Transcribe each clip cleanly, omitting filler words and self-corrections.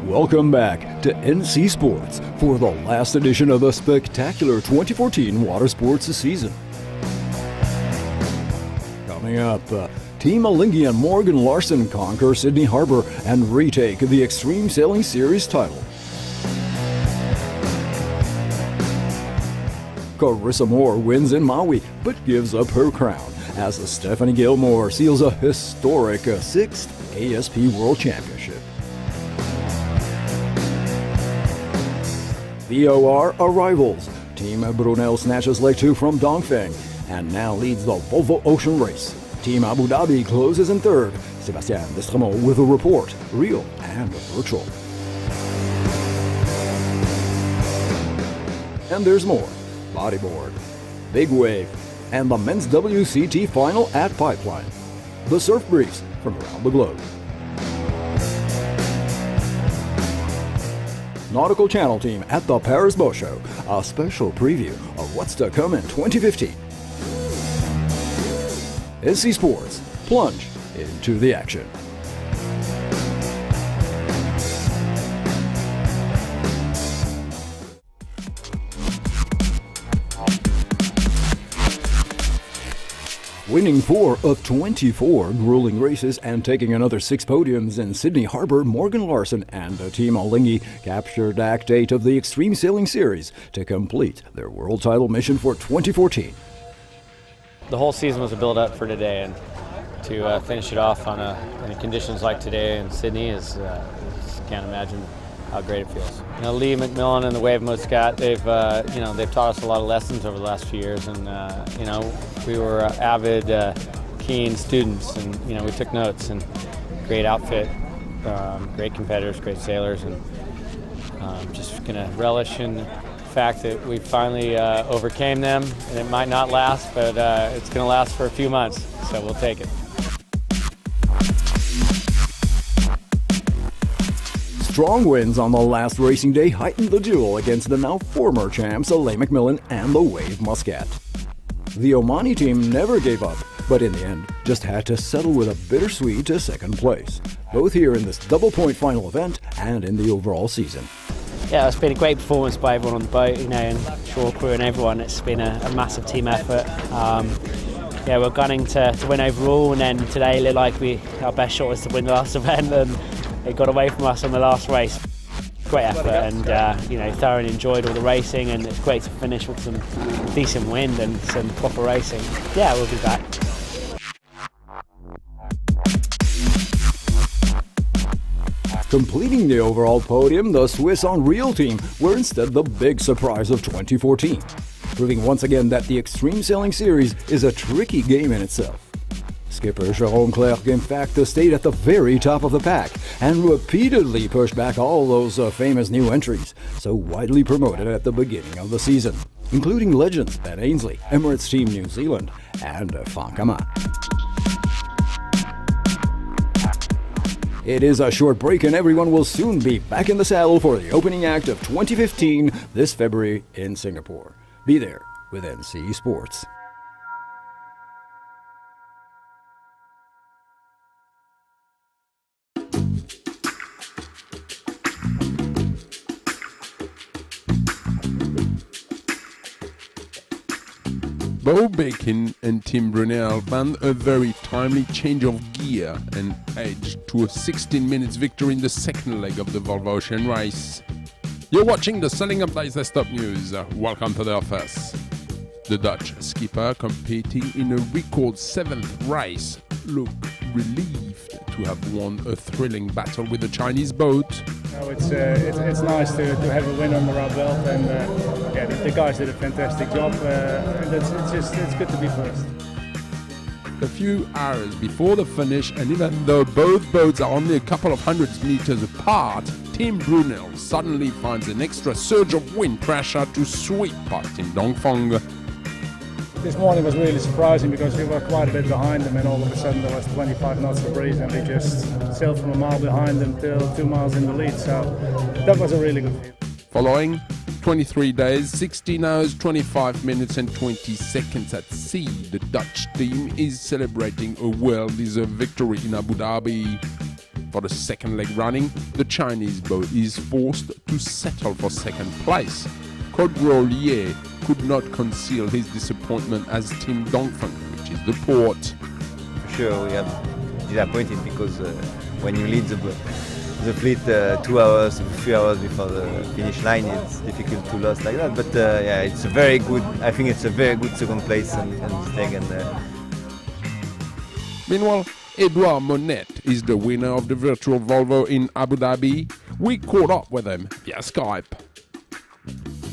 Welcome back to NC Sports for the last edition of the spectacular 2014 water sports season. Coming up, Team Alinghi and Morgan Larson conquer Sydney Harbour and retake the Extreme Sailing Series title. Carissa Moore wins in Maui but gives up her crown as Stephanie Gilmore seals a historic 6th ASP World Championship. VOR arrivals. Team Brunel snatches Leg Two from Dongfeng and now leads the Volvo Ocean Race. Team Abu Dhabi closes in third. Sebastien Destreamu with a report, real and virtual. And there's more. Bodyboard, Big Wave, and the men's WCT final at Pipeline. The surf briefs from around the globe. Nautical Channel team at the Paris Boat Show, a special preview of what's to come in 2015. NC Sports, plunge into the action. Winning 4 of 24 grueling races and taking another 6 podiums in Sydney Harbour, Morgan Larson and Team Alinghi captured Act 8 of the Extreme Sailing Series to complete their world title mission for 2014. The whole season was a build-up for today, and to finish it off on in conditions like today in Sydney is just can't imagine how great it feels. You know, Lee McMillan and the Wave Mode Scott, they've they've taught us a lot of lessons over the last few years, and we were avid, keen students, and we took notes. And great outfit, great competitors, great sailors, and just gonna relish in the fact that we finally overcame them. And it might not last, but it's gonna last for a few months, so we'll take it. Strong wins on the last racing day heightened the duel against the now former champs Lee McMillan and the Wave Muscat. The Omani team never gave up, but in the end just had to settle with a bittersweet second place, both here in this double-point final event and in the overall season. Yeah, it's been a great performance by everyone on the boat, and shore crew and everyone. It's been a massive team effort. We're gunning to win overall, and then today looked like our best shot was to win the last event, and it got away from us on the last race. Great effort, and thoroughly enjoyed all the racing, and it's great to finish with some decent wind and some proper racing. Yeah, we'll be back. Completing the overall podium, the Swiss Unreal team were instead the big surprise of 2014, proving once again that the Extreme Sailing Series is a tricky game in itself. Skipper Jérôme Clerc in fact stayed at the very top of the pack and repeatedly pushed back all those famous new entries so widely promoted at the beginning of the season, including legends Ben Ainsley, Emirates Team New Zealand, and Fankama. It is a short break and everyone will soon be back in the saddle for the opening act of 2015 this February in Singapore. Be there with NC Sports. Bo Bacon and Tim Brunel found a very timely change of gear and edged to a 16 minutes victory in the second leg of the Volvo Ocean Race. You're watching the Sailing Updates Desktop News. Welcome to the office. The Dutch skipper, competing in a record 7th race, looked relieved to have won a thrilling battle with the Chinese boat. It's nice to have a win under our belt, and the guys did a fantastic job. And it's good to be first. A few hours before the finish, and even though both boats are only a couple of hundred meters apart, Team Brunel suddenly finds an extra surge of wind pressure to sweep past Team Dongfeng. This morning was really surprising because we were quite a bit behind them, and all of a sudden there was 25 knots of breeze and we just sailed from a mile behind them till 2 miles in the lead, so that was a really good feeling. Following 23 days, 16 hours, 25 minutes and 20 seconds at sea, the Dutch team is celebrating a well-deserved victory in Abu Dhabi. For the second leg running, the Chinese boat is forced to settle for second place. Collier could not conceal his disappointment as Team Dongfeng, which is the port. Sure, we are disappointed because when you lead the fleet 2 hours, 3 hours before the finish line, it's difficult to lose like that. But yeah, it's a very good. I think it's a very good second place and mistake. Meanwhile, Edouard Monette is the winner of the virtual Volvo in Abu Dhabi. We caught up with him via Skype.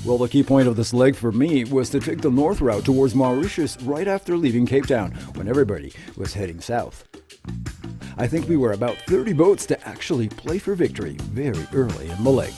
Well, the key point of this leg for me was to take the north route towards Mauritius right after leaving Cape Town, when everybody was heading south. I think we were about 30 boats to actually play for victory very early in the leg.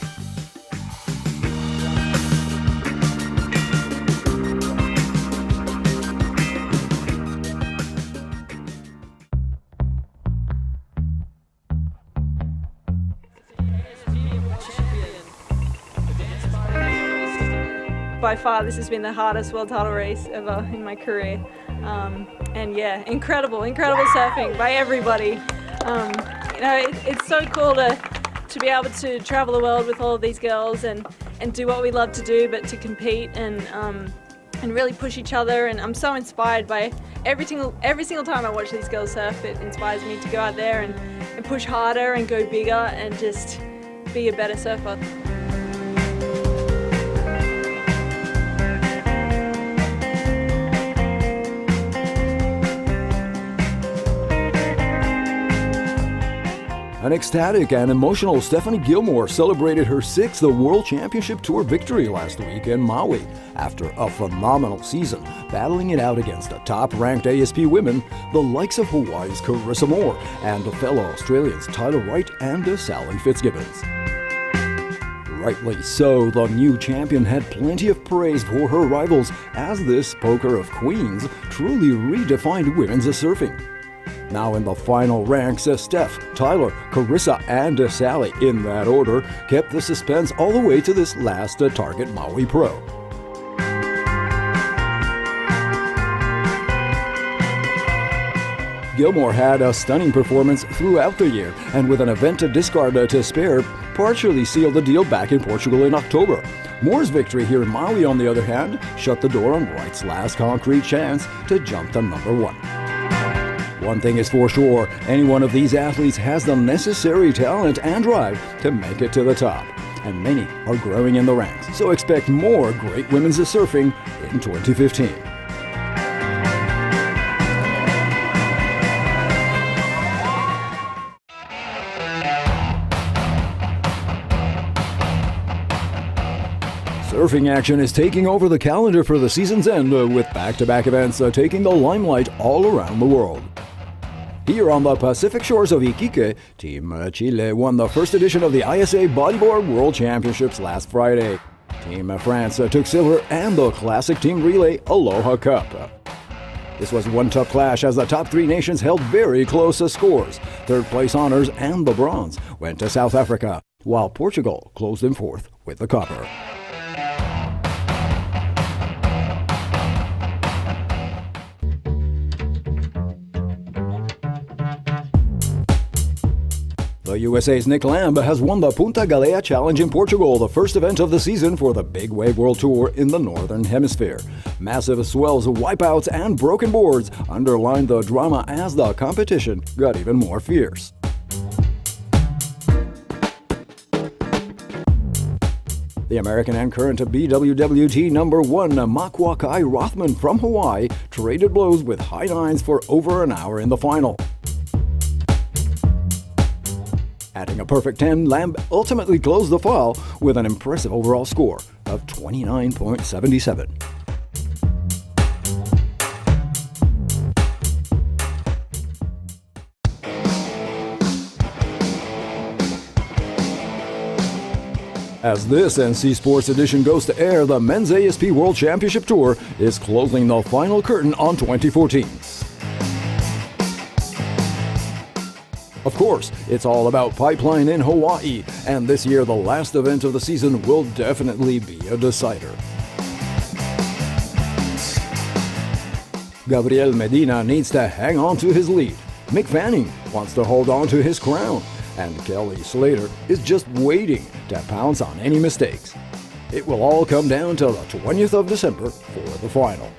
By far, this has been the hardest world title race ever in my career. And yeah, incredible surfing by everybody. It's so cool to be able to travel the world with all of these girls and do what we love to do, but to compete and really push each other. And I'm so inspired by every single time I watch these girls surf. It inspires me to go out there and push harder and go bigger and just be a better surfer. An ecstatic and emotional Stephanie Gilmore celebrated her 6th World Championship Tour victory last week in Maui after a phenomenal season, battling it out against the top-ranked ASP women, the likes of Hawaii's Carissa Moore and fellow Australians Tyler Wright and Sally Fitzgibbons. Rightly so, the new champion had plenty of praise for her rivals as this poker of queens truly redefined women's surfing. Now in the final ranks, Steph, Tyler, Carissa, and Sally, in that order, kept the suspense all the way to this last Target Maui Pro. Gilmore had a stunning performance throughout the year, and with an event discard to spare, partially sealed the deal back in Portugal in October. Moore's victory here in Maui, on the other hand, shut the door on Wright's last concrete chance to jump to number 1. One thing is for sure, any one of these athletes has the necessary talent and drive to make it to the top. And many are growing in the ranks, so expect more great women's surfing in 2015. Surfing action is taking over the calendar for the season's end, with back-to-back events taking the limelight all around the world. Here on the Pacific shores of Iquique, Team Chile won the first edition of the ISA Bodyboard World Championships last Friday. Team France took silver and the classic team relay Aloha Cup. This was one tough clash as the top 3 nations held very close scores. Third place honors and the bronze went to South Africa, while Portugal closed in 4th with the copper. The USA's Nick Lamb has won the Punta Galea Challenge in Portugal, the first event of the season for the Big Wave World Tour in the Northern Hemisphere. Massive swells, wipeouts, and broken boards underlined the drama as the competition got even more fierce. The American and current BWWT number 1 Makwakai Rothman from Hawaii traded blows with high nines for over an hour in the final. Adding a perfect 10, Lamb ultimately closed the fall with an impressive overall score of 29.77. As this NC Sports edition goes to air, the Men's ASP World Championship Tour is closing the final curtain on 2014. Of course, it's all about Pipeline in Hawaii, and this year the last event of the season will definitely be a decider. Gabriel Medina needs to hang on to his lead. Mick Fanning wants to hold on to his crown. and Kelly Slater is just waiting to pounce on any mistakes. It will all come down to the 20th of December for the final.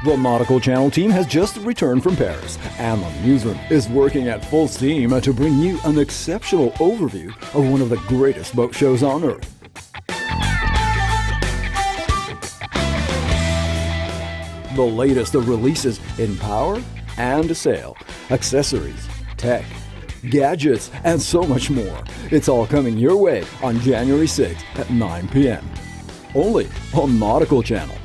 The Nautical Channel team has just returned from Paris, and the newsroom is working at full steam to bring you an exceptional overview of one of the greatest boat shows on Earth. The latest of releases in power and sail, accessories, tech, gadgets, and so much more. It's all coming your way on January 6th at 9 p.m. Only on Nautical Channel.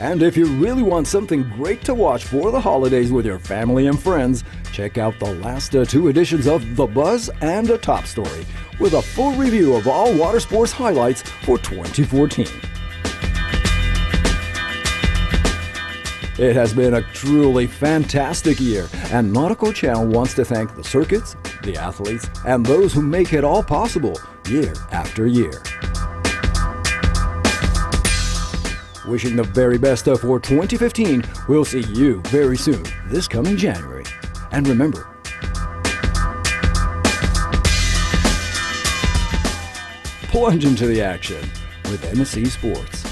And if you really want something great to watch for the holidays with your family and friends, check out the last two editions of The Buzz and a Top Story, with a full review of all water sports highlights for 2014. It has been a truly fantastic year, and Nautical Channel wants to thank the circuits, the athletes, and those who make it all possible year after year. Wishing the very best for 2015. We'll see you very soon, this coming January. And remember, plunge into the action with MSC Sports.